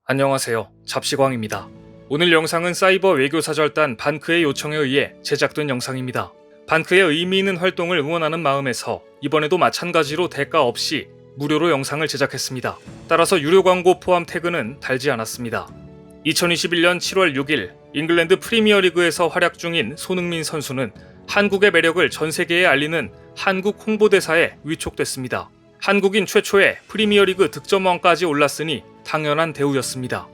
안녕하세요. 잡시광입니다. 오늘 영상은 사이버 외교사절단 반크의 요청에 의해 제작된 영상입니다. 반크의 의미 있는 활동을 응원하는 마음에서 이번에도 마찬가지로 대가 없이 무료로 영상을 제작했습니다. 따라서 유료 광고 포함 태그는 달지 않았습니다. 2021년 7월 6일 잉글랜드 프리미어리그에서 활약 중인 손흥민 선수는 한국의 매력을 전 세계에 알리는 한국 홍보대사에 위촉됐습니다. 한국인 최초의 프리미어리그 득점왕까지 올랐으니 당연한 대우였습니다.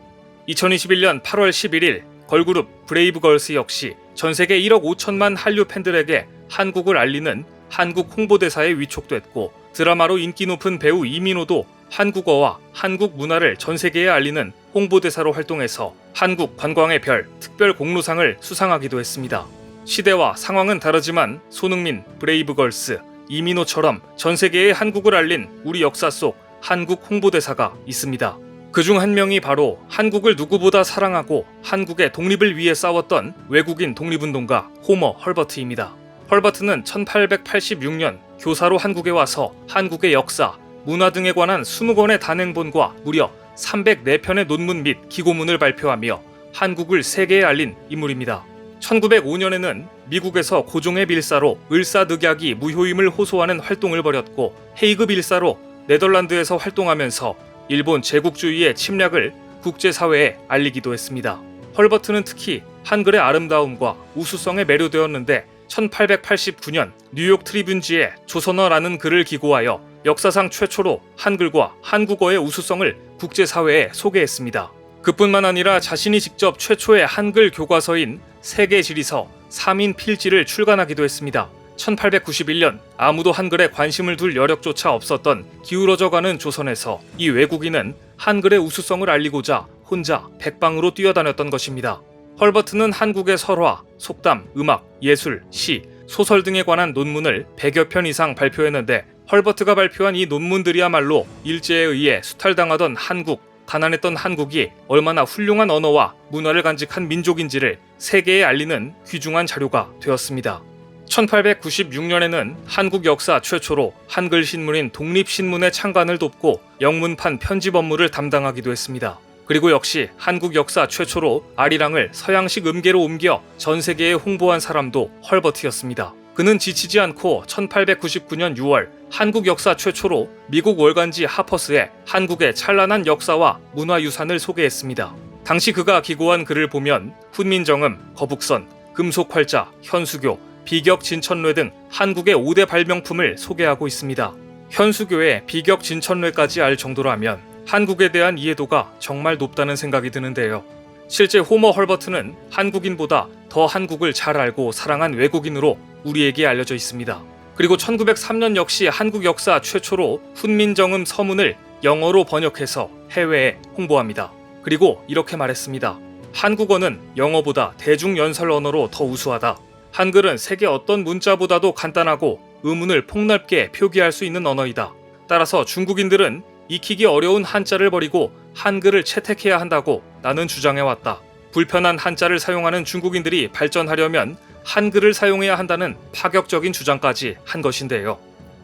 2021년 8월 11일 걸그룹 브레이브걸스 역시 전세계 1억 5천만 한류 팬들에게 한국을 알리는 한국 홍보대사에 위촉됐고, 드라마로 인기 높은 배우 이민호도 한국어와 한국 문화를 전세계에 알리는 홍보대사로 활동해서 한국 관광의 별 특별 공로상을 수상하기도 했습니다. 시대와 상황은 다르지만 손흥민, 브레이브걸스, 이민호처럼 전세계에 한국을 알린 우리 역사 속 한국 홍보대사가 있습니다. 그중 한 명이 바로 한국을 누구보다 사랑하고 한국의 독립을 위해 싸웠던 외국인 독립운동가 호머 헐버트입니다. 헐버트는 1886년 교사로 한국에 와서 한국의 역사, 문화 등에 관한 20권의 단행본과 무려 304편의 논문 및 기고문을 발표하며 한국을 세계에 알린 인물입니다. 1905년에는 미국에서 고종의 빌사로 을사늑약이 무효임을 호소하는 활동을 벌였고, 헤이그 빌사로 네덜란드에서 활동하면서 일본 제국주의의 침략을 국제사회에 알리기도 했습니다. 헐버트는 특히 한글의 아름다움과 우수성에 매료되었는데 1889년 뉴욕 트리뷴지에 조선어라는 글을 기고하여 역사상 최초로 한글과 한국어의 우수성을 국제사회에 소개했습니다. 그뿐만 아니라 자신이 직접 최초의 한글 교과서인 세계지리서 3인 필지를 출간하기도 했습니다. 1891년 아무도 한글에 관심을 둘 여력조차 없었던 기울어져가는 조선에서 이 외국인은 한글의 우수성을 알리고자 혼자 백방으로 뛰어다녔던 것입니다. 헐버트는 한국의 설화, 속담, 음악, 예술, 시, 소설 등에 관한 논문을 100여 편 이상 발표했는데, 헐버트가 발표한 이 논문들이야말로 일제에 의해 수탈당하던 한국, 가난했던 한국이 얼마나 훌륭한 언어와 문화를 간직한 민족인지를 세계에 알리는 귀중한 자료가 되었습니다. 1896년에는 한국 역사 최초로 한글 신문인 독립신문의 창간을 돕고 영문판 편집 업무를 담당하기도 했습니다. 그리고 역시 한국 역사 최초로 아리랑을 서양식 음계로 옮겨 전 세계에 홍보한 사람도 헐버트였습니다. 그는 지치지 않고 1899년 6월 한국 역사 최초로 미국 월간지 하퍼스에 한국의 찬란한 역사와 문화유산을 소개했습니다. 당시 그가 기고한 글을 보면 훈민정음, 거북선, 금속활자, 현수교, 비격진천례 등 한국의 5대 발명품을 소개하고 있습니다. 현수교의 비격진천례까지 알 정도라면 한국에 대한 이해도가 정말 높다는 생각이 드는데요. 실제 호머 헐버트는 한국인보다 더 한국을 잘 알고 사랑한 외국인으로 우리에게 알려져 있습니다. 그리고 1903년 역시 한국 역사 최초로 훈민정음 서문을 영어로 번역해서 해외에 홍보합니다. 그리고 이렇게 말했습니다. 한국어는 영어보다 대중연설 언어로 더 우수하다. 한글은 세계 어떤 문자보다도 간단하고 의문을 폭넓게 표기할 수 있는 언어이다. 따라서 중국인들은 익히기 어려운 한자를 버리고 한글을 채택해야 한다고 나는 주장해왔다. 불편한 한자를 사용하는 중국인들이 발전하려면 한글을 사용해야 한다는 파격적인 주장까지 한 것인데요.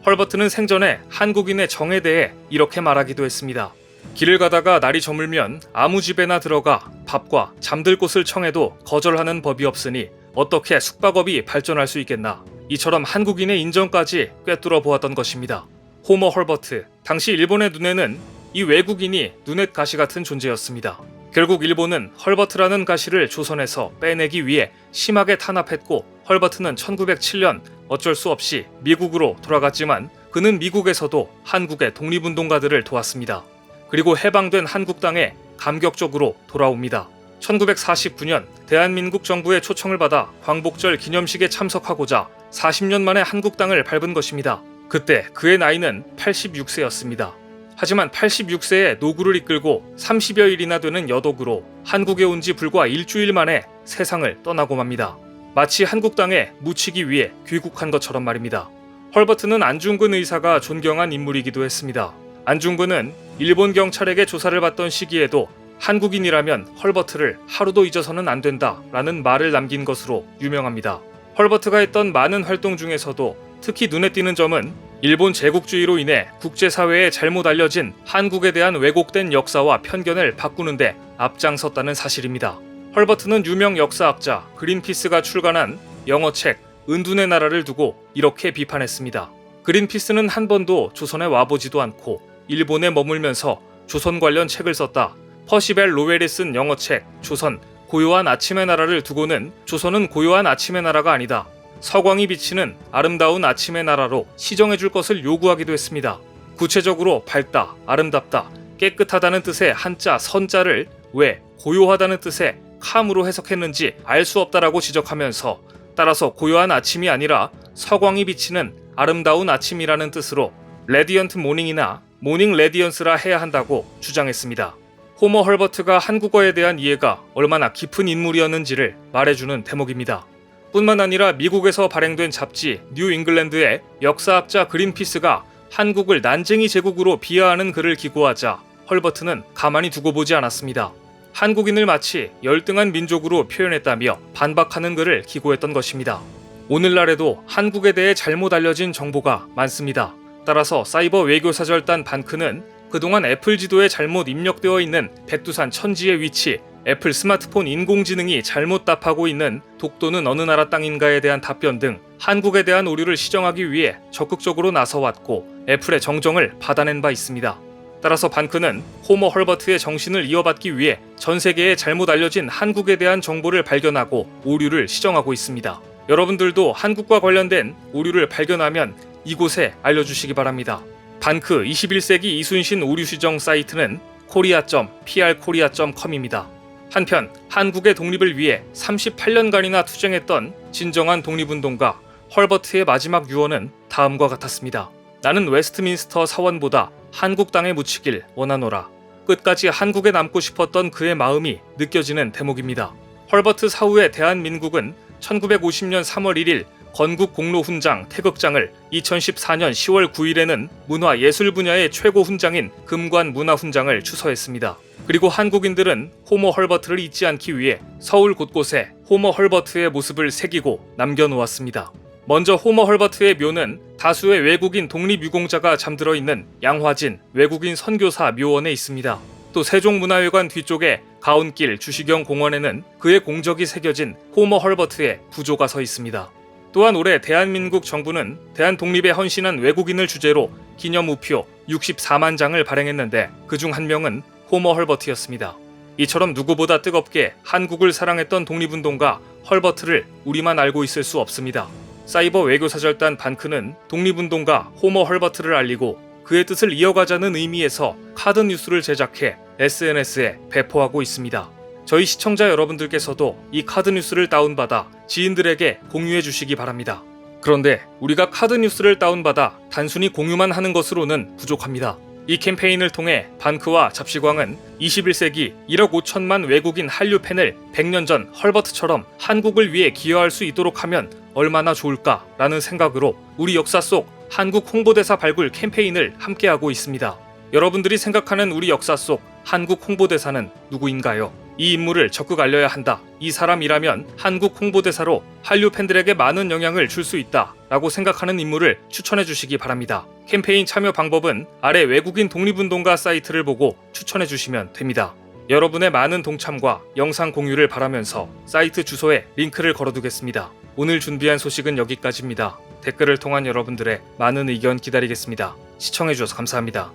헐버트는 생전에 한국인의 정에 대해 이렇게 말하기도 했습니다. 길을 가다가 날이 저물면 아무 집에나 들어가 밥과 잠들 곳을 청해도 거절하는 법이 없으니 어떻게 숙박업이 발전할 수 있겠나. 이처럼 한국인의 인정까지 꿰뚫어 보았던 것입니다. 호머 헐버트, 당시 일본의 눈에는 이 외국인이 눈엣 가시 같은 존재였습니다. 결국 일본은 헐버트라는 가시를 조선에서 빼내기 위해 심하게 탄압했고, 헐버트는 1907년 어쩔 수 없이 미국으로 돌아갔지만 그는 미국에서도 한국의 독립운동가들을 도왔습니다. 그리고 해방된 한국 땅에 감격적으로 돌아옵니다. 1949년 대한민국 정부의 초청을 받아 광복절 기념식에 참석하고자 40년 만에 한국 땅을 밟은 것입니다. 그때 그의 나이는 86세였습니다. 하지만 86세에 노구를 이끌고 30여 일이나 되는 여독으로 한국에 온 지 불과 일주일 만에 세상을 떠나고 맙니다. 마치 한국 땅에 묻히기 위해 귀국한 것처럼 말입니다. 헐버트는 안중근 의사가 존경한 인물이기도 했습니다. 안중근은 일본 경찰에게 조사를 받던 시기에도 한국인이라면 헐버트를 하루도 잊어서는 안 된다 라는 말을 남긴 것으로 유명합니다. 헐버트가 했던 많은 활동 중에서도 특히 눈에 띄는 점은 일본 제국주의로 인해 국제사회에 잘못 알려진 한국에 대한 왜곡된 역사와 편견을 바꾸는데 앞장섰다는 사실입니다. 헐버트는 유명 역사학자 그린피스가 출간한 영어책 은둔의 나라를 두고 이렇게 비판했습니다. 그린피스는 한 번도 조선에 와보지도 않고 일본에 머물면서 조선 관련 책을 썼다. 퍼시벨 로웰이 쓴 영어책 조선 고요한 아침의 나라를 두고는 조선은 고요한 아침의 나라가 아니다. 서광이 비치는 아름다운 아침의 나라로 시정해줄 것을 요구하기도 했습니다. 구체적으로 밝다, 아름답다, 깨끗하다는 뜻의 한자 선자를 왜 고요하다는 뜻의 캄으로 해석했는지 알 수 없다라고 지적하면서 따라서 고요한 아침이 아니라 서광이 비치는 아름다운 아침이라는 뜻으로 레디언트 모닝이나 모닝 레디언스라 해야 한다고 주장했습니다. 호머 헐버트가 한국어에 대한 이해가 얼마나 깊은 인물이었는지를 말해주는 대목입니다. 뿐만 아니라 미국에서 발행된 잡지 뉴 잉글랜드의 역사학자 그린피스가 한국을 난쟁이 제국으로 비하하는 글을 기고하자 헐버트는 가만히 두고 보지 않았습니다. 한국인을 마치 열등한 민족으로 표현했다며 반박하는 글을 기고했던 것입니다. 오늘날에도 한국에 대해 잘못 알려진 정보가 많습니다. 따라서 사이버 외교사절단 반크는 그동안 애플 지도에 잘못 입력되어 있는 백두산 천지의 위치, 애플 스마트폰 인공지능이 잘못 답하고 있는 독도는 어느 나라 땅인가에 대한 답변 등 한국에 대한 오류를 시정하기 위해 적극적으로 나서왔고 애플의 정정을 받아낸 바 있습니다. 따라서 반크는 호머 헐버트의 정신을 이어받기 위해 전 세계에 잘못 알려진 한국에 대한 정보를 발견하고 오류를 시정하고 있습니다. 여러분들도 한국과 관련된 오류를 발견하면 이곳에 알려주시기 바랍니다. 반크 21세기 이순신 오류 시정 사이트는 korea.prkorea.com입니다. 한편 한국의 독립을 위해 38년간이나 투쟁했던 진정한 독립운동가 헐버트의 마지막 유언은 다음과 같았습니다. 나는 웨스트민스터 사원보다 한국 땅에 묻히길 원하노라. 끝까지 한국에 남고 싶었던 그의 마음이 느껴지는 대목입니다. 헐버트 사후의 대한민국은 1950년 3월 1일 건국공로훈장 태극장을 2014년 10월 9일에는 문화예술 분야의 최고 훈장인 금관문화훈장을 추서했습니다. 그리고 한국인들은 호머 헐버트를 잊지 않기 위해 서울 곳곳에 호머 헐버트의 모습을 새기고 남겨놓았습니다. 먼저 호머 헐버트의 묘는 다수의 외국인 독립유공자가 잠들어 있는 양화진 외국인 선교사 묘원에 있습니다. 또 세종문화회관 뒤쪽에 가온길 주시경 공원에는 그의 공적이 새겨진 호머 헐버트의 부조가 서 있습니다. 또한 올해 대한민국 정부는 대한독립에 헌신한 외국인을 주제로 기념우표 64만 장을 발행했는데 그중 한 명은 호머 헐버트였습니다. 이처럼 누구보다 뜨겁게 한국을 사랑했던 독립운동가 헐버트를 우리만 알고 있을 수 없습니다. 사이버 외교사절단 반크는 독립운동가 호머 헐버트를 알리고 그의 뜻을 이어가자는 의미에서 카드 뉴스를 제작해 SNS에 배포하고 있습니다. 저희 시청자 여러분들께서도 이 카드 뉴스를 다운받아 지인들에게 공유해 주시기 바랍니다. 그런데 우리가 카드 뉴스를 다운받아 단순히 공유만 하는 것으로는 부족합니다. 이 캠페인을 통해 반크와 잡시광은 21세기 1억 5천만 외국인 한류 팬을 100년 전 헐버트처럼 한국을 위해 기여할 수 있도록 하면 얼마나 좋을까라는 생각으로 우리 역사 속 한국 홍보대사 발굴 캠페인을 함께하고 있습니다. 여러분들이 생각하는 우리 역사 속 한국 홍보대사는 누구인가요? 이 인물을 적극 알려야 한다. 이 사람이라면 한국 홍보대사로 한류 팬들에게 많은 영향을 줄 수 있다 라고 생각하는 인물을 추천해 주시기 바랍니다. 캠페인 참여 방법은 아래 외국인 독립운동가 사이트를 보고 추천해 주시면 됩니다. 여러분의 많은 동참과 영상 공유를 바라면서 사이트 주소에 링크를 걸어두겠습니다. 오늘 준비한 소식은 여기까지입니다. 댓글을 통한 여러분들의 많은 의견 기다리겠습니다. 시청해주셔서 감사합니다.